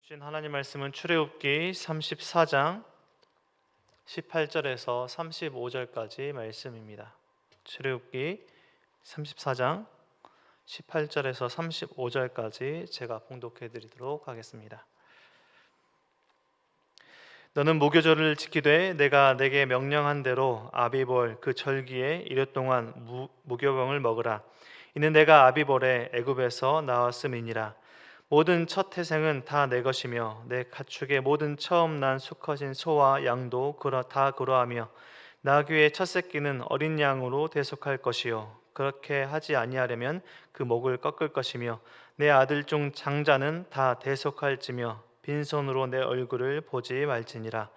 주신 하나님 말씀은 출애굽기 34장 18절에서 35절까지 말씀입니다. 출애굽기 34장 18절에서 35절까지 제가 봉독해 드리도록 하겠습니다. 너는 무교절을 지키되 내가 내게 명령한 대로 아비볼 그 절기에 이르 동안 무교병을 먹으라. 이는 내가 아비볼에 애굽에서 나왔음이니라. 모든 첫 태생은 다 내 것이며 내 가축의 모든 처음 난 수컷인 소와 양도 다 그러하며 나귀의 첫 새끼는 어린 양으로 대속할 것이요 그렇게 하지 아니하려면 그 목을 꺾을 것이며 내 아들 중 장자는 다 대속할지며 빈손으로 내 얼굴을 보지 말지니라.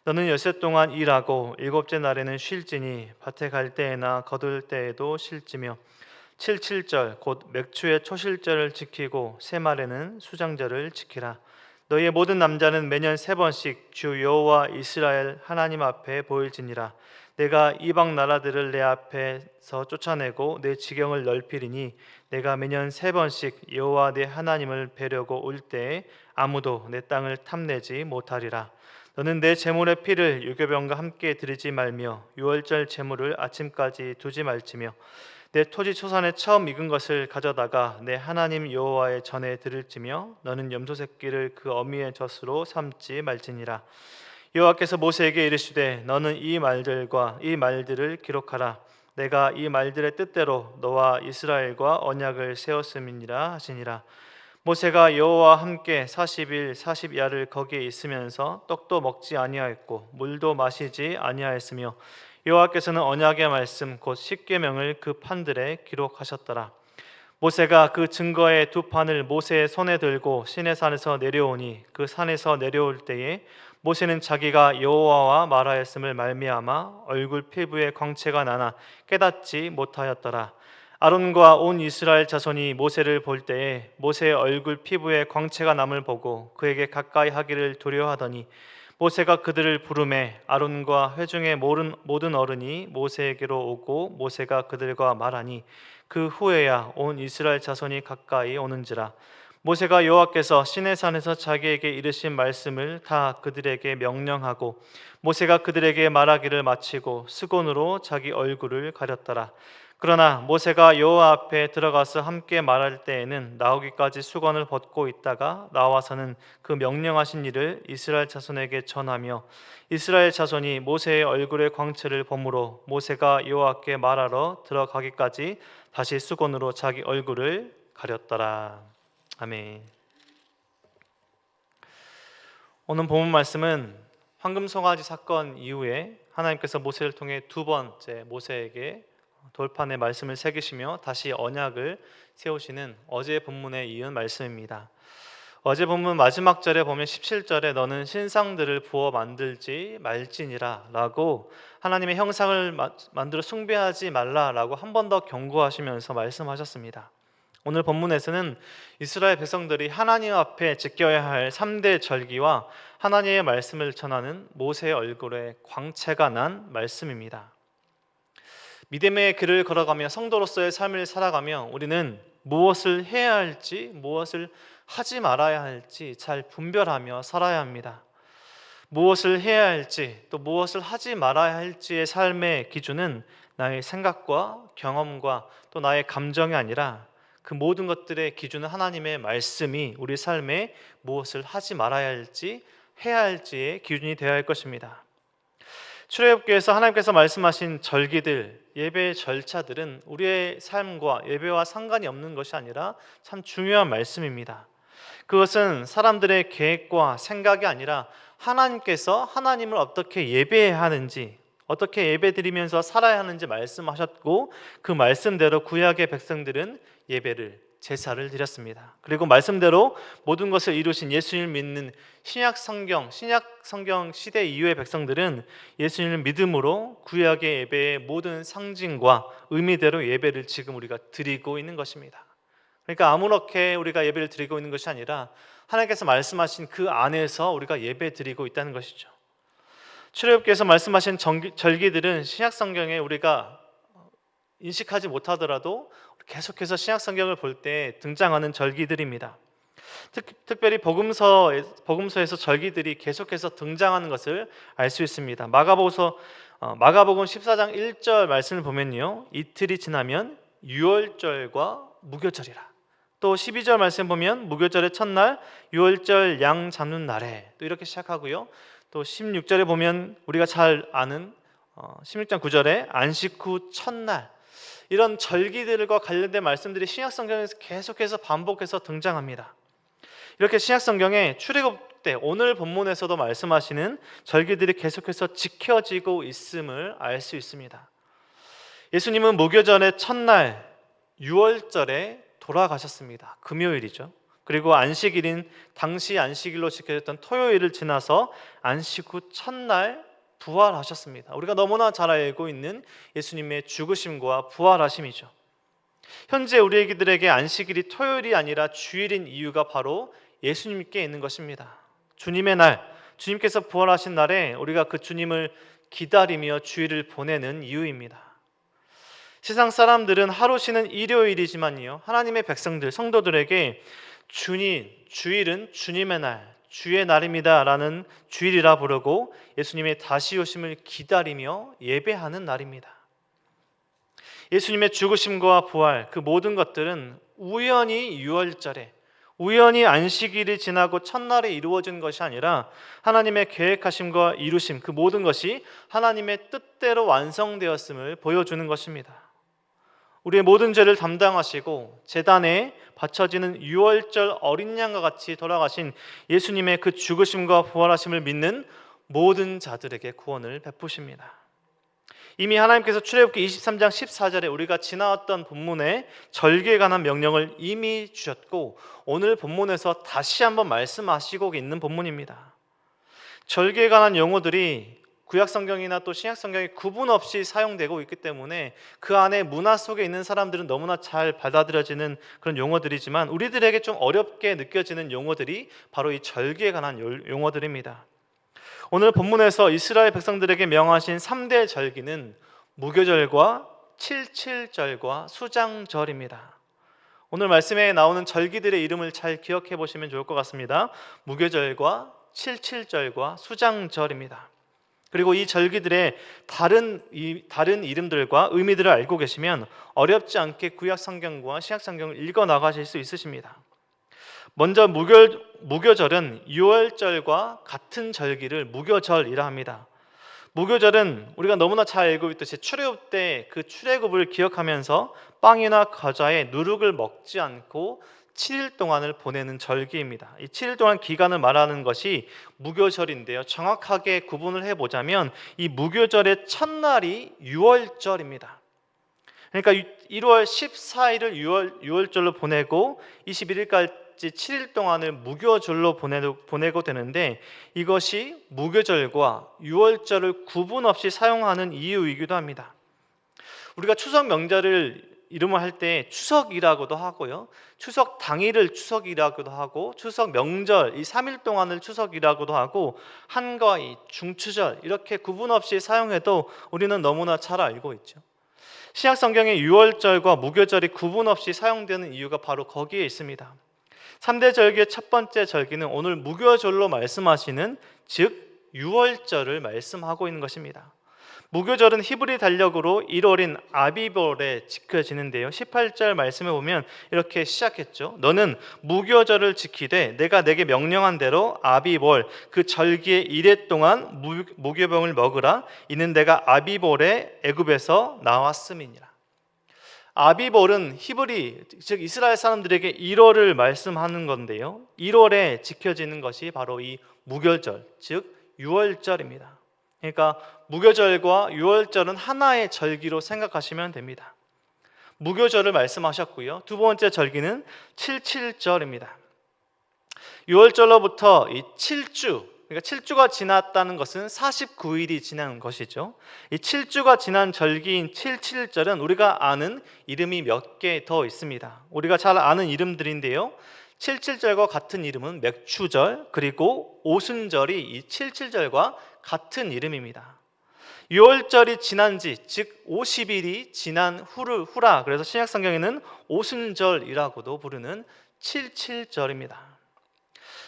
너는 여섯 동안 일하고 일곱째 날에는 쉴지니 밭에 갈 때에나 거둘 때에도 쉴지며 칠칠절 곧 맥추의 초실절을 지키고 세 말에는 수장절을 지키라. 너희의 모든 남자는 매년 세 번씩 주 여호와 이스라엘 하나님 앞에 보일지니라. 내가 이방 나라들을 내 앞에서 쫓아내고 내 지경을 넓히리니 내가 매년 세 번씩 여호와 내 하나님을 뵈려고 올 때에 아무도 내 땅을 탐내지 못하리라. 너는 내 제물의 피를 유교병과 함께 드리지 말며 유월절 제물을 아침까지 두지 말지며 내 토지 초산에 처음 익은 것을 가져다가 내 하나님 여호와의 전에 드릴지며 너는 염소 새끼를 그 어미의 젖으로 삼지 말지니라. 여호와께서 모세에게 이르시되 너는 이 말들을 기록하라. 내가 이 말들의 뜻대로 너와 이스라엘과 언약을 세웠음이니라 하시니라. 모세가 여호와와 함께 40일 40야를 거기에 있으면서 떡도 먹지 아니하였고 물도 마시지 아니하였으며 여호와께서는 언약의 말씀 곧 십계명을 그 판들에 기록하셨더라. 모세가 그 증거의 두 판을 모세의 손에 들고 시내산에서 내려오니 그 산에서 내려올 때에 모세는 자기가 여호와와 말하였음을 말미암아 얼굴 피부에 광채가 나나 깨닫지 못하였더라. 아론과 온 이스라엘 자손이 모세를 볼 때에 모세의 얼굴 피부에 광채가 남을 보고 그에게 가까이 하기를 두려워하더니 모세가 그들을 부르매 아론과 회중의 모든 어른이 모세에게로 오고 모세가 그들과 말하니 그 후에야 온 이스라엘 자손이 가까이 오는지라. 모세가 여호와께서 시내산에서 자기에게 이르신 말씀을 다 그들에게 명령하고 모세가 그들에게 말하기를 마치고 수건으로 자기 얼굴을 가렸더라. 그러나 모세가 여호와 앞에 들어가서 함께 말할 때에는 나오기까지 수건을 벗고 있다가 나와서는 그 명령하신 일을 이스라엘 자손에게 전하며 이스라엘 자손이 모세의 얼굴의 광채를 보므로 모세가 여호와께 말하러 들어가기까지 다시 수건으로 자기 얼굴을 가렸더라. 아멘. 오늘 본문 말씀은 황금 송아지 사건 이후에 하나님께서 모세를 통해 두 번째 모세에게 돌판에 말씀을 새기시며 다시 언약을 세우시는 어제 본문에 이은 말씀입니다. 어제 본문 마지막 절에 보면 17절에 너는 신상들을 부어 만들지 말지니라 라고 하나님의 형상을 만들어 숭배하지 말라라고 한 번 더 경고하시면서 말씀하셨습니다. 오늘 본문에서는 이스라엘 백성들이 하나님 앞에 지켜야 할 3대 절기와 하나님의 말씀을 전하는 모세의 얼굴에 광채가 난 말씀입니다. 믿음의 길을 걸어가며 성도로서의 삶을 살아가며 우리는 무엇을 해야 할지 무엇을 하지 말아야 할지 잘 분별하며 살아야 합니다. 무엇을 해야 할지 또 무엇을 하지 말아야 할지의 삶의 기준은 나의 생각과 경험과 또 나의 감정이 아니라 그 모든 것들의 기준은 하나님의 말씀이 우리 삶에 무엇을 하지 말아야 할지 해야 할지의 기준이 되어야 할 것입니다. 출애굽기에서 하나님께서 말씀하신 절기들, 예배의 절차들은 우리의 삶과 예배와 상관이 없는 것이 아니라 참 중요한 말씀입니다. 그것은 사람들의 계획과 생각이 아니라 하나님께서 하나님을 어떻게 예배해야 하는지, 어떻게 예배드리면서 살아야 하는지 말씀하셨고 그 말씀대로 구약의 백성들은 예배를 제사를 드렸습니다. 그리고 말씀대로 모든 것을 이루신 예수님을 믿는 신약 성경 시대 이후의 백성들은 예수님을 믿음으로 구약의 예배의 모든 상징과 의미대로 예배를 지금 우리가 드리고 있는 것입니다. 그러니까 아무렇게 우리가 예배를 드리고 있는 것이 아니라 하나님께서 말씀하신 그 안에서 우리가 예배 드리고 있다는 것이죠. 출애굽기에서 말씀하신 절기들은 신약 성경에 우리가 인식하지 못하더라도 계속해서 신약 성경을 볼 때 등장하는 절기들입니다. 특별히 복음서에서 절기들이 계속해서 등장하는 것을 알 수 있습니다. 마가복음 14장 1절 말씀을 보면요, 이틀이 지나면 유월절과 무교절이라. 또 12절 말씀 보면 무교절의 첫날 유월절 양 잡는 날에, 또 이렇게 시작하고요. 또 16절에 보면 우리가 잘 아는 16장 9절에 안식 후 첫날, 이런 절기들과 관련된 말씀들이 신약 성경에서 계속해서 반복해서 등장합니다. 이렇게 신약 성경에 출애굽 때 오늘 본문에서도 말씀하시는 절기들이 계속해서 지켜지고 있음을 알 수 있습니다. 예수님은 무교절의 첫날 유월절에 돌아가셨습니다. 금요일이죠. 그리고 안식일인 당시 안식일로 지켜졌던 토요일을 지나서 안식 후 첫날 부활하셨습니다. 우리가 너무나 잘 알고 있는 예수님의 죽으심과 부활하심이죠. 현재 우리들에게 안식일이 토요일이 아니라 주일인 이유가 바로 예수님께 있는 것입니다. 주님의 날, 주님께서 부활하신 날에 우리가 그 주님을 기다리며 주일을 보내는 이유입니다. 세상 사람들은 하루 쉬는 일요일이지만요, 하나님의 백성들, 성도들에게 주일은 주님의 날, 주의 날입니다 라는 주일이라 부르고 예수님의 다시 오심을 기다리며 예배하는 날입니다. 예수님의 죽으심과 부활, 그 모든 것들은 우연히 유월절에, 우연히 안식일이 지나고 첫날에 이루어진 것이 아니라 하나님의 계획하심과 이루심, 그 모든 것이 하나님의 뜻대로 완성되었음을 보여주는 것입니다. 우리의 모든 죄를 담당하시고 제단에 바쳐지는 유월절 어린 양과 같이 돌아가신 예수님의 그 죽으심과 부활하심을 믿는 모든 자들에게 구원을 베푸십니다. 이미 하나님께서 출애굽기 23장 14절에 우리가 지나왔던 본문에 절기에 관한 명령을 이미 주셨고, 오늘 본문에서 다시 한번 말씀하시고 있는 본문입니다. 절기에 관한 용어들이 구약 성경이나 또 신약 성경에 구분 없이 사용되고 있기 때문에 그 안에 문화 속에 있는 사람들은 너무나 잘 받아들여지는 그런 용어들이지만, 우리들에게 좀 어렵게 느껴지는 용어들이 바로 이 절기에 관한 용어들입니다. 오늘 본문에서 이스라엘 백성들에게 명하신 3대 절기는 무교절과 칠칠절과 수장절입니다. 오늘 말씀에 나오는 절기들의 이름을 잘 기억해 보시면 좋을 것 같습니다. 무교절과 칠칠절과 수장절입니다. 그리고 이 절기들의 다른 이름들과 의미들을 알고 계시면 어렵지 않게 구약 성경과 신약 성경을 읽어 나가실 수 있으십니다. 먼저 무교절은 유월절과 같은 절기를 무교절이라 합니다. 무교절은 우리가 너무나 잘 알고 있듯이 출애굽 때 그 출애굽을 기억하면서 빵이나 과자에 누룩을 먹지 않고 7일 동안을 보내는 절기입니다. 이 7일 동안 기간을 말하는 것이 무교절인데요, 정확하게 구분을 해보자면 이 무교절의 첫날이 유월절입니다. 그러니까 1월 14일을 유월절로 보내고 21일까지 7일 동안을 무교절로 보내고 되는데, 이것이 무교절과 유월절을 구분 없이 사용하는 이유이기도 합니다. 우리가 추석 명절을 이름을 할 때 추석이라고도 하고요, 추석 당일을 추석이라고도 하고, 추석 명절 이 3일 동안을 추석이라고도 하고, 한가위, 중추절 이렇게 구분 없이 사용해도 우리는 너무나 잘 알고 있죠. 신약 성경의 유월절과 무교절이 구분 없이 사용되는 이유가 바로 거기에 있습니다. 3대 절기의 첫 번째 절기는 오늘 무교절로 말씀하시는 즉 유월절을 말씀하고 있는 것입니다. 무교절은 히브리 달력으로 1월인 아비볼에 지켜지는데요, 18절 말씀에 보면 이렇게 시작했죠. 너는 무교절을 지키되 내가 내게 명령한 대로 아비볼 그 절기의 1회 동안 무교병을 먹으라. 이는 내가 아비볼에 애굽에서 나왔음이니라. 아비볼은 히브리 즉 이스라엘 사람들에게 1월을 말씀하는 건데요, 1월에 지켜지는 것이 바로 이 무교절 즉 유월절입니다. 그러니까 무교절과 유월절은 하나의 절기로 생각하시면 됩니다. 무교절을 말씀하셨고요, 두 번째 절기는 칠칠절입니다. 유월절로부터 이 7주, 그러니까 7주가 지났다는 것은 49일이 지난 것이죠. 이 7주가 지난 절기인 칠칠절은 우리가 아는 이름이 몇 개 더 있습니다. 우리가 잘 아는 이름들인데요, 칠칠절과 같은 이름은 맥추절, 그리고 오순절이 이 칠칠절과 같은 이름입니다. 유월절이 지난 지, 즉 50일이 지난 후라, 그래서 신약 성경에는 오순절이라고도 부르는 칠칠절입니다.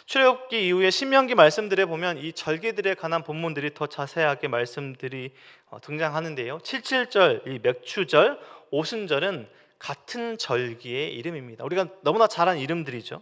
출애굽기 이후에 신명기 말씀들에 보면 이 절기들에 관한 본문들이 더 자세하게 말씀들이 등장하는데요. 77절, 이 맥추절, 오순절은 같은 절기의 이름입니다. 우리가 너무나 잘 아는 이름들이죠.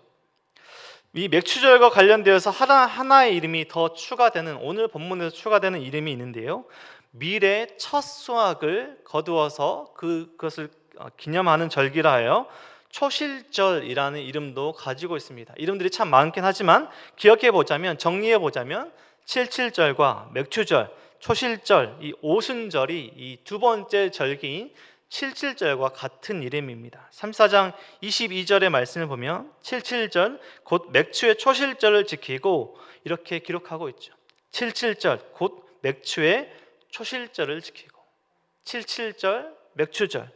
이 맥추절과 관련되어서 하나의 이름이 더 추가되는, 오늘 본문에서 추가되는 이름이 있는데요. 밀의 첫 수확을 거두어서 그것을 기념하는 절기라 하여 초실절이라는 이름도 가지고 있습니다. 이름들이 참 많긴 하지만 기억해 보자면, 정리해 보자면 77절과 맥추절, 초실절, 이 오순절이 이 두 번째 절기인 77절과 같은 이름입니다. 3사장 22절의 말씀을 보면 77절 곧 맥추의 초실절을 지키고 이렇게 기록하고 있죠. 77절 곧 맥추의 초실절을 지키고, 77절 맥추절,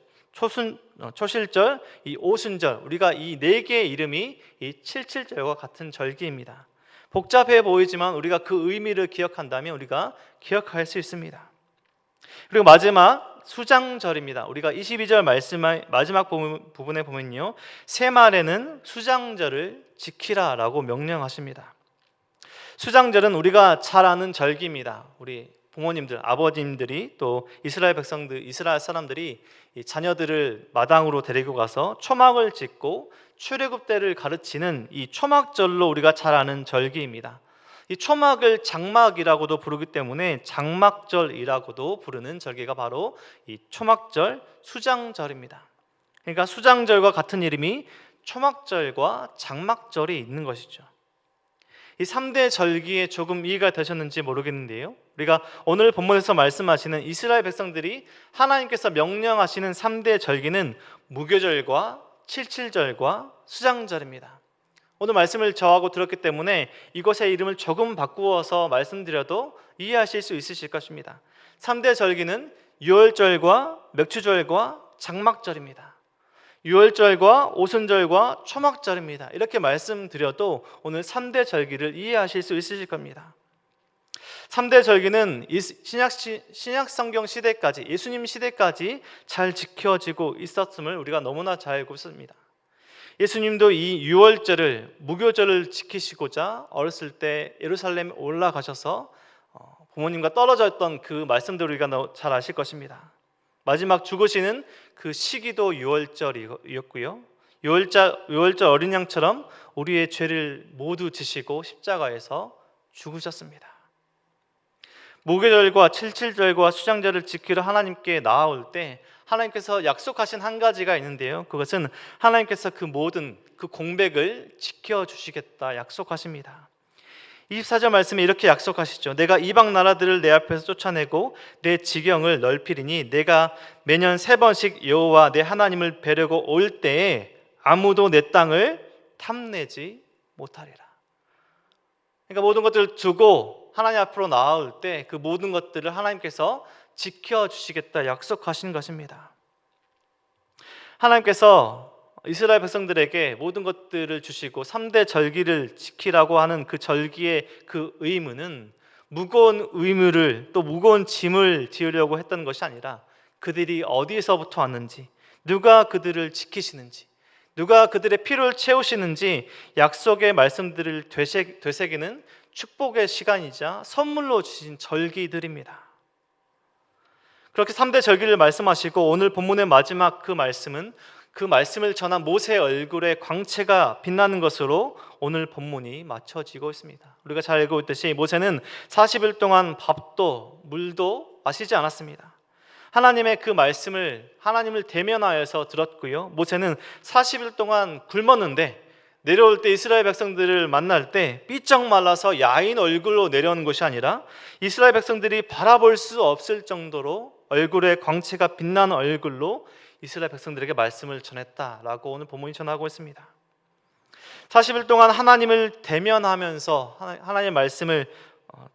초실절, 이 오순절, 우리가 이 네 개의 이름이 이 77절과 같은 절기입니다. 복잡해 보이지만 우리가 그 의미를 기억한다면 우리가 기억할 수 있습니다. 그리고 마지막 수장절입니다. 우리가 22절 마지막 부분에 보면요, 새말에는 수장절을 지키라라고 명령하십니다. 수장절은 우리가 잘 아는 절기입니다. 우리 부모님들, 아버님들이 또 이스라엘 백성들, 이스라엘 사람들이 이 자녀들을 마당으로 데리고 가서 초막을 짓고 출애굽 때를 가르치는 이 초막절로 우리가 잘 아는 절기입니다. 이 초막을 장막이라고도 부르기 때문에 장막절이라고도 부르는 절기가 바로 이 초막절, 수장절입니다. 그러니까 수장절과 같은 이름이 초막절과 장막절이 있는 것이죠. 이 3대 절기에 조금 이해가 되셨는지 모르겠는데요, 우리가 오늘 본문에서 말씀하시는 이스라엘 백성들이 하나님께서 명령하시는 3대 절기는 무교절과 칠칠절과 수장절입니다. 오늘 말씀을 저하고 들었기 때문에 이것의 이름을 조금 바꾸어서 말씀드려도 이해하실 수 있으실 것입니다. 3대 절기는 유월절과 맥추절과 장막절입니다. 유월절과 오순절과 초막절입니다. 이렇게 말씀드려도 오늘 3대 절기를 이해하실 수 있으실 겁니다. 3대 절기는 신약 성경 시대까지, 예수님 시대까지 잘 지켜지고 있었음을 우리가 너무나 잘 알고 있습니다. 예수님도 이 유월절을, 무교절을 지키시고자 어렸을 때 예루살렘에 올라가셔서 부모님과 떨어져 있던 그 말씀들을 우리가 잘 아실 것입니다. 마지막 죽으시는 그 시기도 유월절이었고요, 유월절 어린 양처럼 우리의 죄를 모두 지시고 십자가에서 죽으셨습니다. 무교절과 칠칠절과 수장절을 지키러 하나님께 나아올 때 하나님께서 약속하신 한 가지가 있는데요, 그것은 하나님께서 그 모든 그 공백을 지켜주시겠다 약속하십니다. 24절 말씀에 이렇게 약속하시죠. 내가 이방 나라들을 내 앞에서 쫓아내고 내 지경을 넓히리니 내가 매년 3번씩 여호와 내 하나님을 뵈려고 올 때에 아무도 내 땅을 탐내지 못하리라. 그러니까 모든 것들을 두고 하나님 앞으로 나아올 때 그 모든 것들을 하나님께서 지켜주시겠다 약속하신 것입니다. 하나님께서 이스라엘 백성들에게 모든 것들을 주시고 3대 절기를 지키라고 하는 그 절기의 그 의무는 무거운 의무를, 또 무거운 짐을 지으려고 했던 것이 아니라 그들이 어디서부터 왔는지, 누가 그들을 지키시는지, 누가 그들의 필요를 채우시는지 약속의 말씀들을 되새기는 축복의 시간이자 선물로 주신 절기들입니다. 그렇게 3대 절기를 말씀하시고 오늘 본문의 마지막 그 말씀은 그 말씀을 전한 모세의 얼굴에 광채가 빛나는 것으로 오늘 본문이 맞춰지고 있습니다. 우리가 잘 알고 있듯이 모세는 40일 동안 밥도 물도 마시지 않았습니다. 하나님의 그 말씀을 하나님을 대면하여서 들었고요, 모세는 40일 동안 굶었는데 내려올 때 이스라엘 백성들을 만날 때 삐쩍 말라서 야인 얼굴로 내려오는 것이 아니라 이스라엘 백성들이 바라볼 수 없을 정도로 얼굴에 광채가 빛나는 얼굴로 이스라엘 백성들에게 말씀을 전했다라고 오늘 본문이 전하고 있습니다. 40일 동안 하나님을 대면하면서 하나님의 말씀을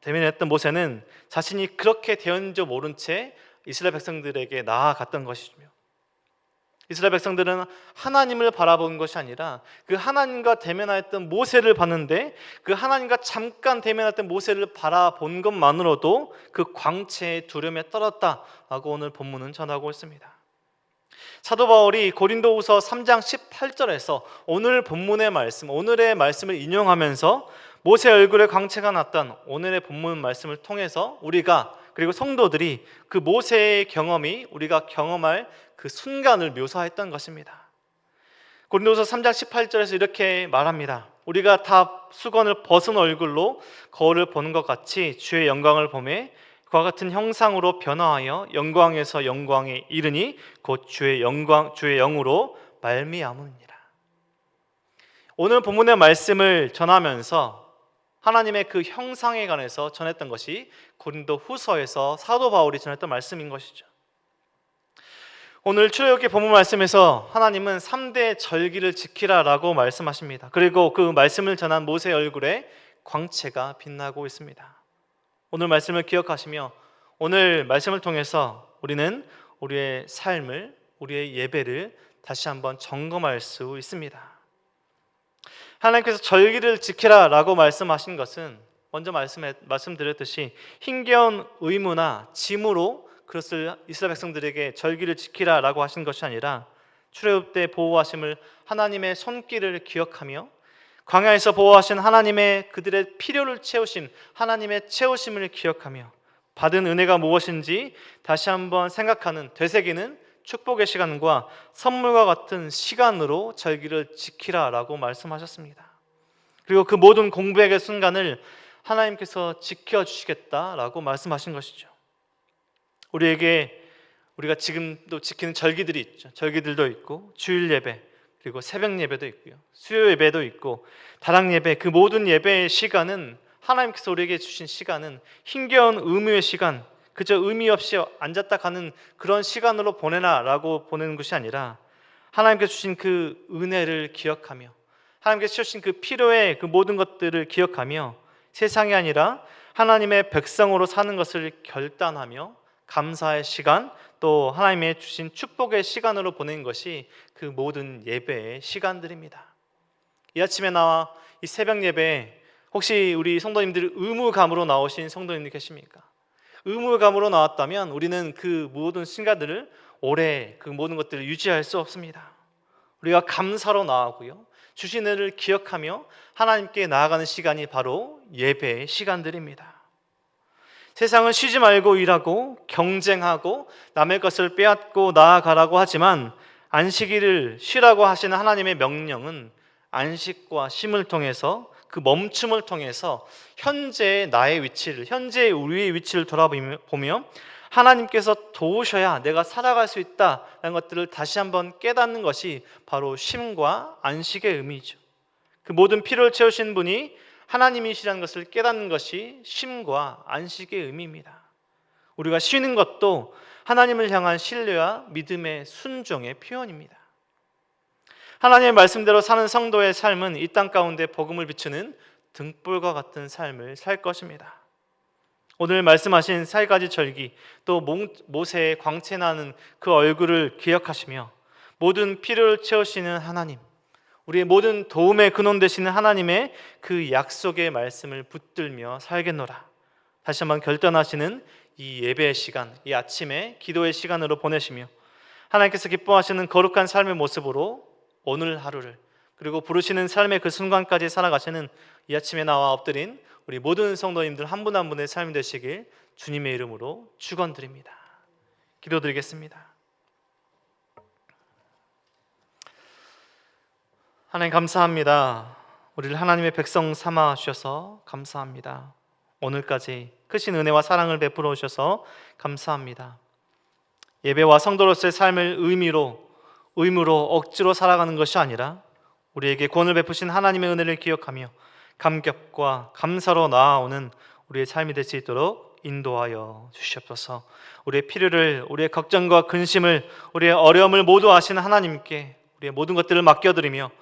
대면했던 모세는 자신이 그렇게 되었는 줄 모른 채 이스라엘 백성들에게 나아갔던 것이며, 이스라엘 백성들은 하나님을 바라본 것이 아니라 그 하나님과 대면하였던 모세를 봤는데 그 하나님과 잠깐 대면했던 모세를 바라본 것만으로도 그 광채의 두려움에 떨었다라고 오늘 본문은 전하고 있습니다. 사도 바울이 고린도후서 3장 18절에서 오늘 본문의 말씀, 오늘의 말씀을 인용하면서 모세 얼굴에 광채가 났던 오늘의 본문 말씀을 통해서 우리가, 그리고 성도들이 그 모세의 경험이 우리가 경험할 그 순간을 묘사했던 것입니다. 고린도후서 3장 18절에서 이렇게 말합니다. 우리가 다 수건을 벗은 얼굴로 거울을 보는 것 같이 주의 영광을 보매 그와 같은 형상으로 변화하여 영광에서 영광에 이르니 곧 주의 영으로 말미암으니라. 오늘 본문의 말씀을 전하면서 하나님의 그 형상에 관해서 전했던 것이 고린도후서에서 사도 바울이 전했던 말씀인 것이죠. 오늘 출애굽기 본문 말씀에서 하나님은 3대 절기를 지키라라고 말씀하십니다. 그리고 그 말씀을 전한 모세 얼굴에 광채가 빛나고 있습니다. 오늘 말씀을 기억하시며 오늘 말씀을 통해서 우리는 우리의 삶을, 우리의 예배를 다시 한번 점검할 수 있습니다. 하나님께서 절기를 지키라라고 말씀하신 것은 먼저 말씀드렸듯이 힘겨운 의무나 짐으로 그것을 이스라엘 백성들에게 절기를 지키라라고 하신 것이 아니라 출애굽 때 보호하심을 하나님의 손길을 기억하며 광야에서 보호하신 하나님의 그들의 필요를 채우신 하나님의 채우심을 기억하며 받은 은혜가 무엇인지 다시 한번 생각하는, 되새기는 축복의 시간과 선물과 같은 시간으로 절기를 지키라라고 말씀하셨습니다. 그리고 그 모든 공백의 순간을 하나님께서 지켜주시겠다라고 말씀하신 것이죠. 우리가 지금도 지키는 절기들이 있죠. 절기들도 있고 주일 예배, 그리고 새벽 예배도 있고요, 수요 예배도 있고 다락 예배, 그 모든 예배의 시간은 하나님께서 우리에게 주신 시간은 힘겨운 의무의 시간, 그저 의미 없이 앉았다 가는 그런 시간으로 보내라라고 보내는 것이 아니라 하나님께서 주신 그 은혜를 기억하며 하나님께서 주신 그 필요의 그 모든 것들을 기억하며 세상이 아니라 하나님의 백성으로 사는 것을 결단하며 감사의 시간, 또 하나님의 주신 축복의 시간으로 보내는 것이 그 모든 예배의 시간들입니다. 이 아침에 나와 이 새벽 예배에 혹시 우리 성도님들 의무감으로 나오신 성도님들 계십니까? 의무감으로 나왔다면 우리는 그 모든 순간들을 오래 그 모든 것들을 유지할 수 없습니다. 우리가 감사로 나아가고요, 주신 은혜를 기억하며 하나님께 나아가는 시간이 바로 예배의 시간들입니다. 세상은 쉬지 말고 일하고 경쟁하고 남의 것을 빼앗고 나아가라고 하지만 안식일을 쉬라고 하시는 하나님의 명령은 안식과 쉼을 통해서, 그 멈춤을 통해서 현재의 나의 위치를, 현재의 우리의 위치를 돌아보며 하나님께서 도우셔야 내가 살아갈 수 있다라는 것들을 다시 한번 깨닫는 것이 바로 쉼과 안식의 의미죠. 그 모든 필요를 채우신 분이 하나님이시라는 것을 깨닫는 것이 쉼과 안식의 의미입니다. 우리가 쉬는 것도 하나님을 향한 신뢰와 믿음의 순종의 표현입니다. 하나님의 말씀대로 사는 성도의 삶은 이 땅 가운데 복음을 비추는 등불과 같은 삶을 살 것입니다. 오늘 말씀하신 4가지 절기, 또 모세의 광채나는 그 얼굴을 기억하시며 모든 필요를 채우시는 하나님, 우리의 모든 도움의 근원 되시는 하나님의 그 약속의 말씀을 붙들며 살겠노라. 다시 한번 결단하시는 이 예배의 시간, 이 아침에 기도의 시간으로 보내시며 하나님께서 기뻐하시는 거룩한 삶의 모습으로 오늘 하루를, 그리고 부르시는 삶의 그 순간까지 살아가시는 이 아침에 나와 엎드린 우리 모든 성도님들 한 분 한 분의 삶이 되시길 주님의 이름으로 축원드립니다. 기도드리겠습니다. 하나님 감사합니다. 우리를 하나님의 백성 삼아 주셔서 감사합니다. 오늘까지 크신 은혜와 사랑을 베풀어 주셔서 감사합니다. 예배와 성도로서의 삶을 의무로 억지로 살아가는 것이 아니라 우리에게 구원을 베푸신 하나님의 은혜를 기억하며 감격과 감사로 나아오는 우리의 삶이 될 수 있도록 인도하여 주시옵소서. 우리의 필요를, 우리의 걱정과 근심을, 우리의 어려움을 모두 아시는 하나님께 우리의 모든 것들을 맡겨드리며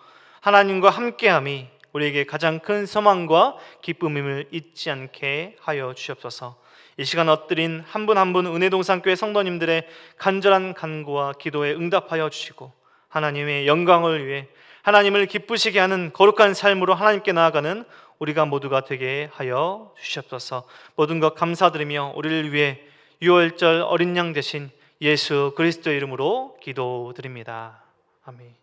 하나님과 함께함이 우리에게 가장 큰 소망과 기쁨임을 잊지 않게 하여 주시옵소서. 이 시간 엎드린 한 분 한 분 은혜동산교회 성도님들의 간절한 간구와 기도에 응답하여 주시고 하나님의 영광을 위해 하나님을 기쁘시게 하는 거룩한 삶으로 하나님께 나아가는 우리가 모두가 되게 하여 주시옵소서. 모든 것 감사드리며 우리를 위해 유월절 어린 양 대신 예수 그리스도 이름으로 기도드립니다. 아멘.